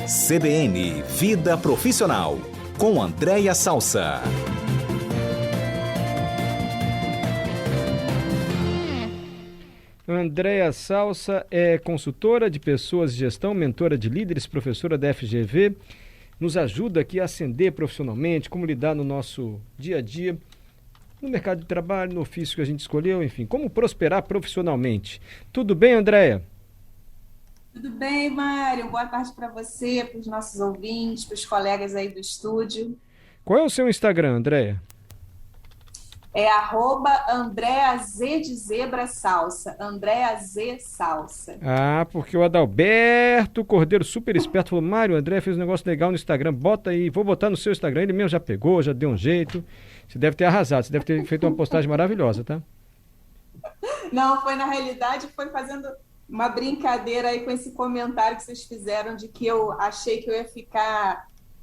CBN Vida Profissional, com Andréia Salsa. Andréia Salsa é consultora de pessoas e gestão, mentora de líderes, professora da FGV, nos ajuda aqui a ascender profissionalmente, como lidar no nosso dia a dia, no mercado de trabalho, no ofício que a gente escolheu, enfim, como prosperar profissionalmente. Tudo bem, Andréia? Tudo bem, Mário? Boa tarde para você, para os nossos ouvintes, para os colegas aí do estúdio. Qual é o seu Instagram, Andréia? É @Andréa Z de Zebra Salsa, Andréa Z Salsa. Ah, porque o Adalberto Cordeiro, super esperto, falou: Mário, o André fez um negócio legal no Instagram, bota aí, vou botar no seu Instagram. Ele mesmo já pegou, já deu um jeito. Você deve ter arrasado, você deve ter feito uma postagem maravilhosa, tá? Não, foi na realidade, foi fazendo uma brincadeira aí com esse comentário que vocês fizeram de que eu achei que eu ia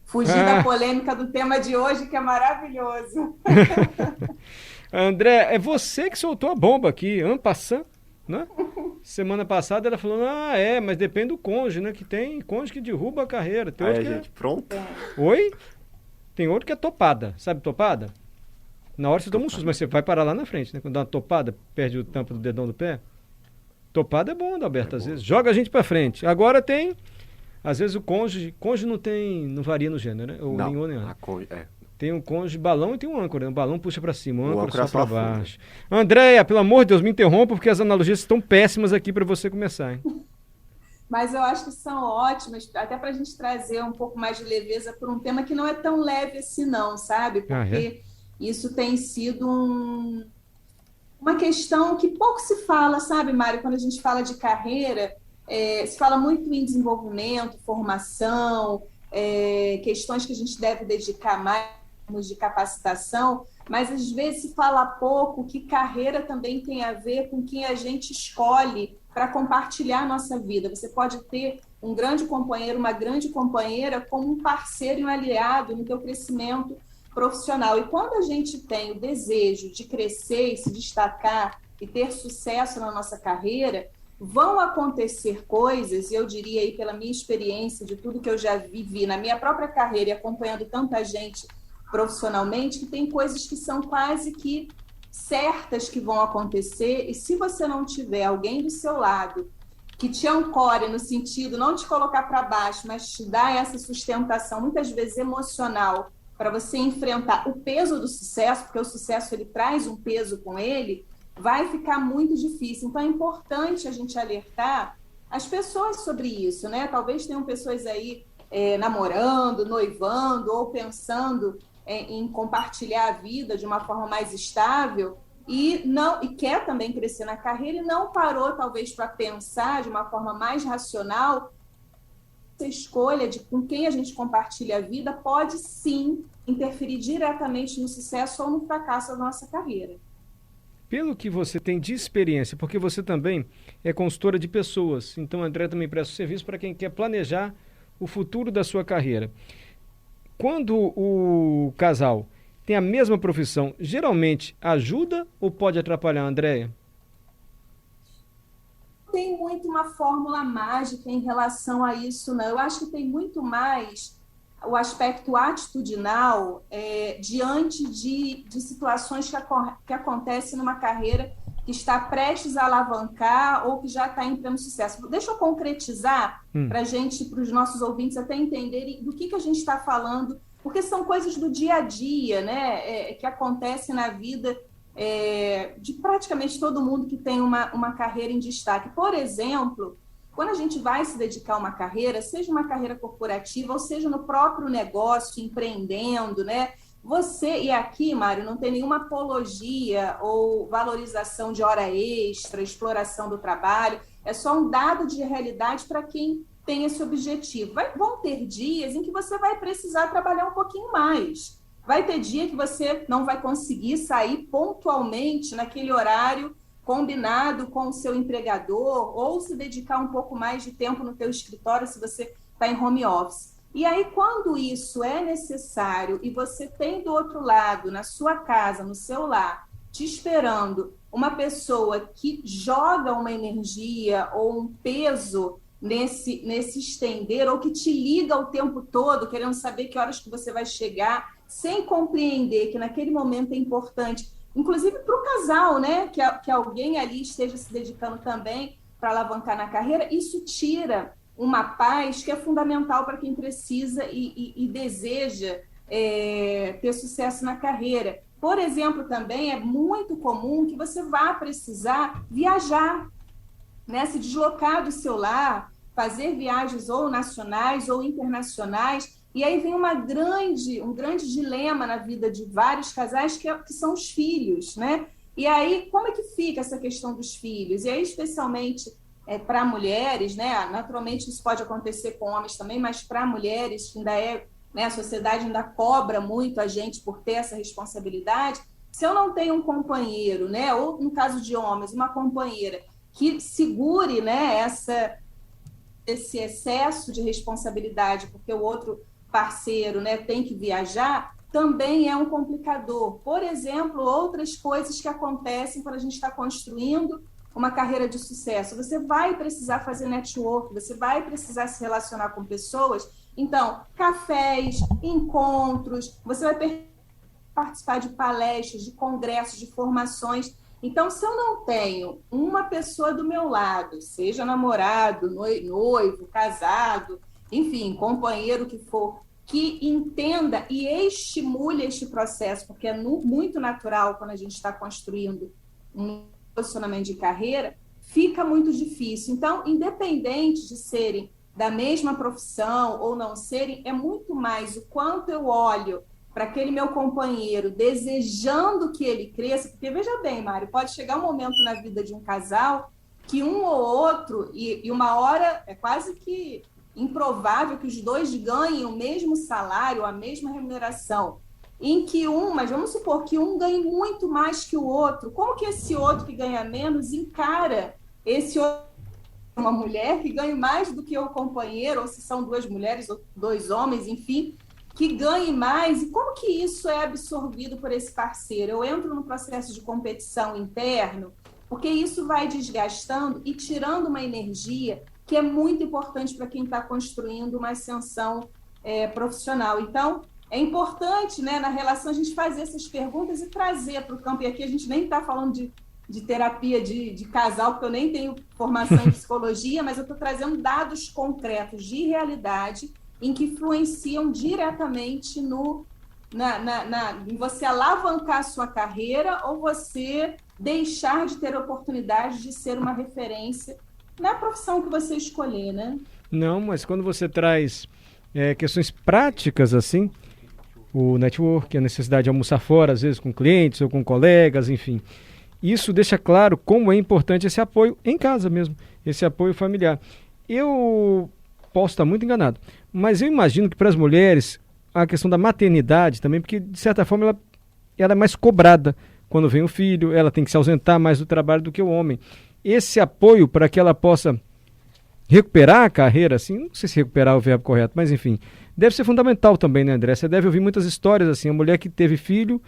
fugir da polêmica do tema de hoje, que é maravilhoso. André, é você que soltou a bomba aqui, en passant, né? Semana passada ela falou: mas depende do cônjuge, né? Que tem cônjuge que derruba a carreira. Tem outro gente, pronto? Oi? Tem outro que é topada, sabe topada? Na hora você toma um susto, mas você vai parar lá na frente, né? Quando dá uma topada, perde o tampo do dedão do pé. Topada é bom, Adalberto, às vezes. Joga a gente pra frente. Agora tem, às vezes o cônjuge não varia no gênero, né? Ou nenhum, nem outro. Tem um cônjuge balão e tem um âncora, né? O balão puxa pra cima, o âncora só pra baixo. Andréia, pelo amor de Deus, me interrompa, porque as analogias estão péssimas aqui pra você começar, hein? Mas eu acho que são ótimas, até pra gente trazer um pouco mais de leveza por um tema que não é tão leve assim não, sabe? Porque isso tem sido uma questão que pouco se fala, sabe, Mário? Quando a gente fala de carreira, se fala muito em desenvolvimento, formação, questões que a gente deve dedicar mais de capacitação, mas às vezes se fala pouco que carreira também tem a ver com quem a gente escolhe para compartilhar a nossa vida. Você pode ter um grande companheiro, uma grande companheira como um parceiro e um aliado no teu crescimento profissional. E quando a gente tem o desejo de crescer e se destacar e ter sucesso na nossa carreira, vão acontecer coisas, e eu diria aí pela minha experiência, de tudo que eu já vivi na minha própria carreira e acompanhando tanta gente profissionalmente, que tem coisas que são quase que certas que vão acontecer, e se você não tiver alguém do seu lado que te ancore no sentido, não te colocar para baixo, mas te dar essa sustentação, muitas vezes emocional, para você enfrentar o peso do sucesso, porque o sucesso ele traz um peso com ele, vai ficar muito difícil. Então é importante a gente alertar as pessoas sobre isso, né? Talvez tenham pessoas aí namorando, noivando ou pensando em compartilhar a vida de uma forma mais estável e quer também crescer na carreira e não parou talvez para pensar de uma forma mais racional. Essa escolha de com quem a gente compartilha a vida pode sim interferir diretamente no sucesso ou no fracasso da nossa carreira. Pelo que você tem de experiência, porque você também é consultora de pessoas, então a André também presta serviço para quem quer planejar o futuro da sua carreira. Quando o casal tem a mesma profissão, geralmente ajuda ou pode atrapalhar, Andréia? Tem muito uma fórmula mágica em relação a isso, não. Eu acho que tem muito mais o aspecto atitudinal diante de situações que acontecem numa carreira que está prestes a alavancar ou que já está em pleno sucesso. Deixa eu concretizar para os nossos ouvintes até entenderem do que a gente está falando, porque são coisas do dia a dia, né, que acontecem na vida de praticamente todo mundo que tem uma carreira em destaque. Por exemplo, quando a gente vai se dedicar a uma carreira, seja uma carreira corporativa ou seja no próprio negócio, empreendendo, né? E aqui, Mário, não tem nenhuma apologia ou valorização de hora extra, exploração do trabalho, é só um dado de realidade para quem tem esse objetivo. Vão ter dias em que você vai precisar trabalhar um pouquinho mais. Vai ter dia que você não vai conseguir sair pontualmente naquele horário combinado com o seu empregador ou se dedicar um pouco mais de tempo no teu escritório se você está em home office. E aí, quando isso é necessário e você tem do outro lado, na sua casa, no seu lar, te esperando uma pessoa que joga uma energia ou um peso nesse estender, ou que te liga o tempo todo, querendo saber que horas que você vai chegar, sem compreender que naquele momento é importante, inclusive para o casal, né? Que alguém ali esteja se dedicando também para alavancar na carreira, isso tira uma paz que é fundamental para quem precisa e deseja ter sucesso na carreira. Por exemplo, também é muito comum que você vá precisar viajar, né? Se deslocar do seu lar, fazer viagens ou nacionais ou internacionais, e aí vem um grande dilema na vida de vários casais, que são os filhos, né? E aí, como é que fica essa questão dos filhos? E aí, especialmente para mulheres, né? Naturalmente isso pode acontecer com homens também, mas para mulheres, que ainda né, a sociedade ainda cobra muito a gente por ter essa responsabilidade. Se eu não tenho um companheiro, né? Ou no caso de homens, uma companheira que segure, né, esse excesso de responsabilidade, porque o outro parceiro, né, tem que viajar, também é um complicador. Por exemplo, outras coisas que acontecem quando a gente está construindo uma carreira de sucesso. Você vai precisar fazer network, você vai precisar se relacionar com pessoas. Então, cafés, encontros, você vai participar de palestras, de congressos, de formações. Então, se eu não tenho uma pessoa do meu lado, seja namorado, noivo, casado, enfim, companheiro que for, que entenda e estimule este processo, porque é muito natural quando a gente está construindo um posicionamento de carreira, fica muito difícil. Então, independente de serem da mesma profissão ou não serem, é muito mais o quanto eu olho para aquele meu companheiro, desejando que ele cresça, porque veja bem, Mário, pode chegar um momento na vida de um casal que um ou outro, e uma hora é quase que improvável que os dois ganhem o mesmo salário, a mesma remuneração, em que mas vamos supor que um ganhe muito mais que o outro, como que esse outro que ganha menos encara esse outro, uma mulher que ganhe mais do que o companheiro, ou se são duas mulheres ou dois homens, enfim, que ganhe mais, e como que isso é absorvido por esse parceiro? Eu entro num processo de competição interno, porque isso vai desgastando e tirando uma energia que é muito importante para quem está construindo uma ascensão profissional. Então, é importante, né, na relação, a gente fazer essas perguntas e trazer para o campo, e aqui a gente nem está falando de terapia de casal, porque eu nem tenho formação em psicologia, mas eu estou trazendo dados concretos de realidade em que influenciam diretamente em você alavancar a sua carreira ou você deixar de ter oportunidade de ser uma referência na profissão que você escolher, né? Não, mas quando você traz questões práticas assim, o network, a necessidade de almoçar fora, às vezes com clientes ou com colegas, enfim, isso deixa claro como é importante esse apoio em casa mesmo, esse apoio familiar. Eu posso estar muito enganado, mas eu imagino que para as mulheres a questão da maternidade também, porque de certa forma ela é mais cobrada quando vem o filho, ela tem que se ausentar mais do trabalho do que o homem. Esse apoio para que ela possa recuperar a carreira, assim, não sei se recuperar é o verbo correto, mas enfim, deve ser fundamental também, né, André? Você deve ouvir muitas histórias assim, a mulher que teve filho,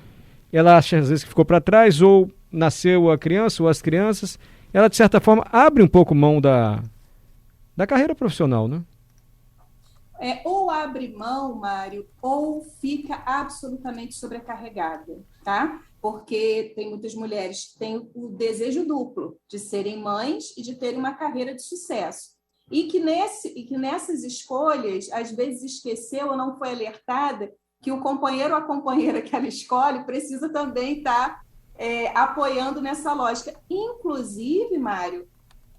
ela acha às vezes que ficou para trás, ou nasceu a criança ou as crianças, ela de certa forma abre um pouco mão da carreira profissional, né? Ou abre mão, Mário, ou fica absolutamente sobrecarregada, tá? Porque tem muitas mulheres que têm o desejo duplo de serem mães e de terem uma carreira de sucesso. E que nessas escolhas, às vezes esqueceu ou não foi alertada que o companheiro ou a companheira que ela escolhe precisa também estar apoiando nessa lógica. Inclusive, Mário,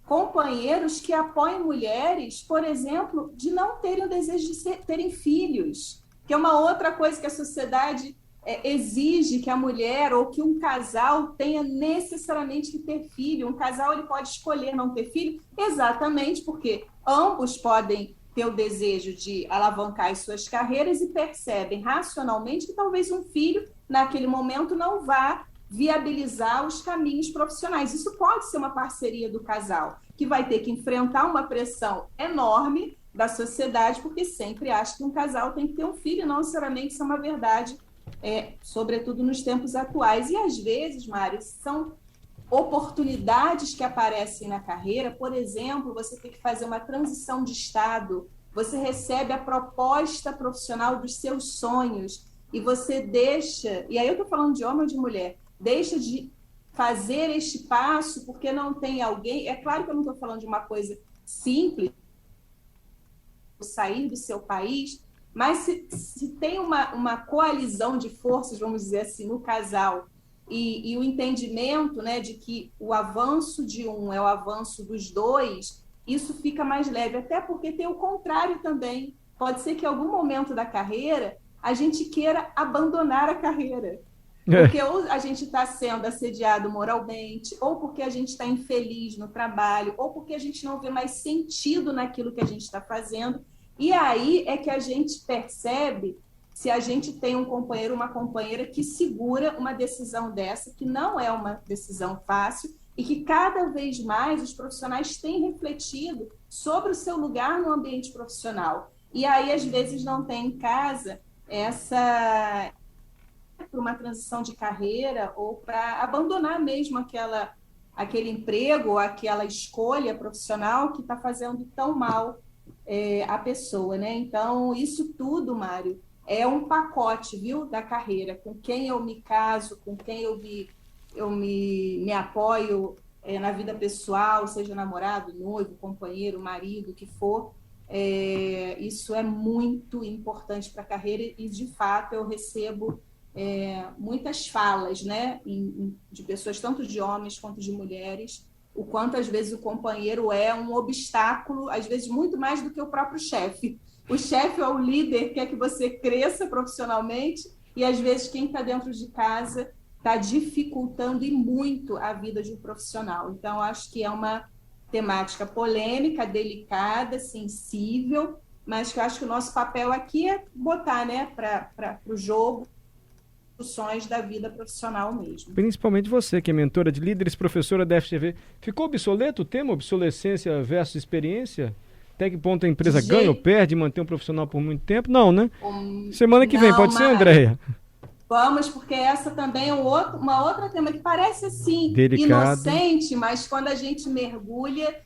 companheiros que apoiem mulheres, por exemplo, de não terem o desejo de terem filhos, que é uma outra coisa que a sociedade exige que a mulher ou que um casal tenha necessariamente que ter filho. Um casal ele pode escolher não ter filho, exatamente porque ambos podem ter o desejo de alavancar as suas carreiras e percebem racionalmente que talvez um filho, naquele momento, não vá viabilizar os caminhos profissionais. Isso pode ser uma parceria do casal, que vai ter que enfrentar uma pressão enorme da sociedade, porque sempre acha que um casal tem que ter um filho, não necessariamente isso é uma verdade, sobretudo nos tempos atuais. E às vezes, Mário, são oportunidades que aparecem na carreira. Por exemplo, você tem que fazer uma transição de estado, você recebe a proposta profissional dos seus sonhos e você deixa, e aí eu estou falando de homem ou de mulher, deixa de fazer este passo porque não tem alguém. É claro que eu não estou falando de uma coisa simples, sair do seu país, mas se tem uma coalizão de forças, vamos dizer assim, no casal, e o entendimento, né, de que o avanço de um é o avanço dos dois, isso fica mais leve, até porque tem o contrário também. Pode ser que em algum momento da carreira a gente queira abandonar a carreira, porque ou a gente está sendo assediado moralmente, ou porque a gente está infeliz no trabalho, ou porque a gente não vê mais sentido naquilo que a gente está fazendo. E aí é que a gente percebe se a gente tem um companheiro, uma companheira que segura uma decisão dessa, que não é uma decisão fácil, e que cada vez mais os profissionais têm refletido sobre o seu lugar no ambiente profissional. E aí, às vezes, não tem em casa essa para uma transição de carreira ou para abandonar mesmo aquele emprego ou aquela escolha profissional que está fazendo tão mal a pessoa, né? Então, isso tudo, Mário, é um pacote, viu, da carreira, com quem eu me caso, com quem eu me apoio na vida pessoal, seja namorado, noivo, companheiro, marido, o que for. Isso é muito importante para a carreira e, de fato, eu recebo muitas falas, né, de pessoas, tanto de homens quanto de mulheres, o quanto, às vezes, o companheiro é um obstáculo, às vezes, muito mais do que o próprio chefe. O chefe ou o líder quer que você cresça profissionalmente e, às vezes, quem está dentro de casa está dificultando e muito a vida de um profissional. Então, acho que é uma temática polêmica, delicada, sensível, mas que eu acho que o nosso papel aqui é botar, né, para o jogo discussões da vida profissional mesmo. Principalmente você, que é mentora de líderes, professora da FGV. Ficou obsoleto o tema obsolescência versus experiência? Até que ponto a empresa ganha ou perde manter um profissional por muito tempo? Não, né? Semana que vem, pode ser, Andréia? Vamos, porque essa também é uma outra tema que parece, assim, delicado, inocente, mas quando a gente mergulha,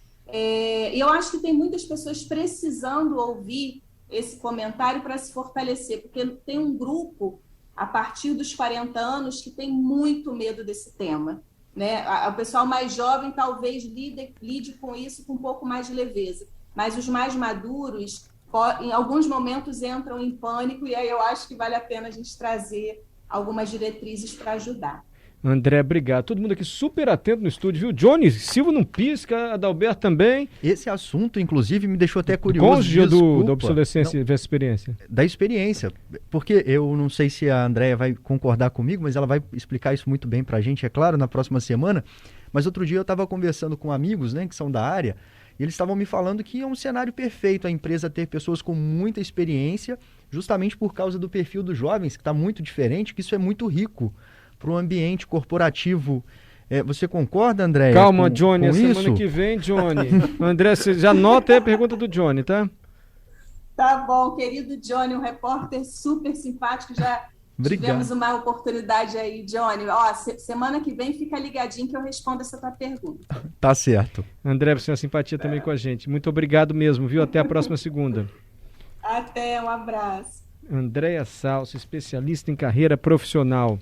eu acho que tem muitas pessoas precisando ouvir esse comentário para se fortalecer, porque tem um grupo, a partir dos 40 anos, que tem muito medo desse tema, né? O pessoal mais jovem talvez lide com isso com um pouco mais de leveza, mas os mais maduros, em alguns momentos, entram em pânico, e aí eu acho que vale a pena a gente trazer algumas diretrizes para ajudar. André, obrigado. Todo mundo aqui super atento no estúdio, viu? Johnny Silva não pisca, Adalberto também. Esse assunto, inclusive, me deixou até curioso. Cônjuge da obsolescência versus experiência? Da experiência, porque eu não sei se a Andréia vai concordar comigo, mas ela vai explicar isso muito bem pra gente, é claro, na próxima semana. Mas outro dia eu estava conversando com amigos, né, que são da área, e eles estavam me falando que é um cenário perfeito a empresa ter pessoas com muita experiência, justamente por causa do perfil dos jovens, que está muito diferente, que isso é muito rico para o ambiente corporativo. Você concorda, André? Calma, Johnny, a semana que vem, Johnny. André, você já anota aí a pergunta do Johnny, tá? Tá bom, querido Johnny, um repórter super simpático, já Obrigado. Tivemos uma oportunidade aí, Johnny. Ó, semana que vem fica ligadinho que eu respondo essa tua pergunta. Tá certo. André, você é uma simpatia também com a gente. Muito obrigado mesmo, viu? Até a próxima segunda. Até, um abraço. Andréia Salsa, especialista em carreira profissional.